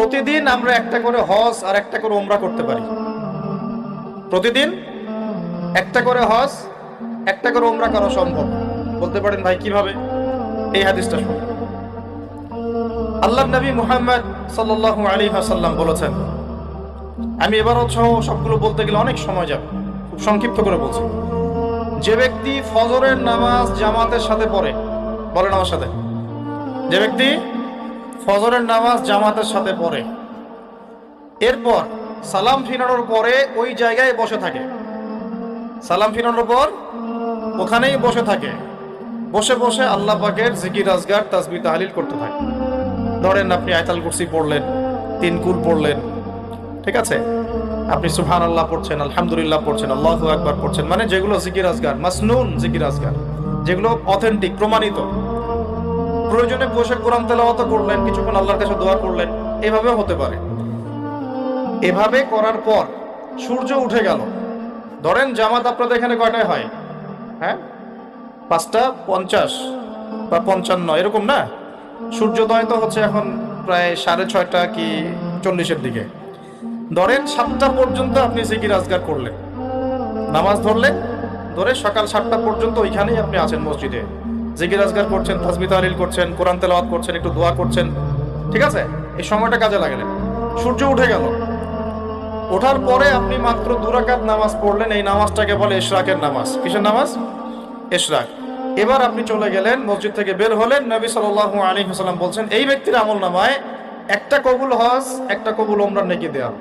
প্রতিদিন আমরা একটা করে হজ আর একটা করে ওমরা করতে পারি। প্রতিদিন একটা করে হজ একটা করে ওমরা করা সম্ভব। বলতে পারেন ভাই কিভাবে? এই হাদিসটা শুনুন। আল্লাহর নবী মুহাম্মদ সাল্লাল্লাহু আলাইহি ওয়াসাল্লাম বলেছেন, আমি এবারত সহ সবগুলো বলতে গেলে অনেক সময় যাবে, খুব সংক্ষিপ্ত করে বলছি। যে ব্যক্তি ফজরের নামাজ জামাতের সাথে পড়ে, বলেন আমার সাথে, যে ব্যক্তি ফজরের নামাজ জামাতের সাথে পড়ে, এরপর সালাম ফিরানোর পরে ওই জায়গায় বসে থাকে, সালাম ফিরানোর পর ওখানেই বসে থাকে, বসে বসে আল্লাহ পাকের জিকির আজগার তাসবিহ তাহলিল করতে থাকে। ধরেন আপনি আয়াতুল কুরসি পড়লেন, 3 কুল পড়লেন, ঠিক আছে, আপনি সুবহানাল্লাহ পড়ছেন, আলহামদুলিল্লাহ পড়ছেন, আল্লাহু আকবার পড়ছেন, মানে যেগুলো জিকির আজগার, মাসনুন জিকির আজগার, যেগুলো অথেন্টিক প্রমাণিত। প্রয়োজনে বসে কোরআন তেলাওয়াত করলেন, কিছুক্ষণ আল্লাহর কাছে দোয়া করলেন, এভাবেও হতে পারে। এভাবে করার পর সূর্য উঠে গেল। ধরেন জামাত আপনাদের এখানে কয়টায় হয়? হ্যাঁ, 5:50 বা 55 এরকম না? সূর্যোদয় তো হচ্ছে এখন প্রায় 6:30 কি 40-এর দিকে। ধরেন 7টা পর্যন্ত আপনি জিকির আজগার করলেন, নামাজ ধরলেন, ধরে সকাল 7টা পর্যন্ত ওইখানেই আপনি আছেন মসজিদে, জিকির আজগার করছেন, তাসবিহ তাহলিল করছেন, কোরআন তেলাওয়াত করছেন, একটু দোয়া করছেন, ঠিক আছে, এই সময়টা কাজে লাগালেন। সূর্য উঠে গেল, ওঠার পরে আপনি মাত্র 2 রাকাত নামাজ পড়লেন। এই নামাজটাকে বলে ইশরাকের নামাজ। কিসের নামাজ? ইশরাক। এবার আপনি চলে গেলেন, মসজিদ থেকে বের হলেন। নবী সাল্লাল্লাহু আলাইহি ওয়াসাল্লাম বলছেন, এই ব্যক্তির আমলনামায় একটা কবুল হজ একটা কবুল ওমরার নেকি দেয়া।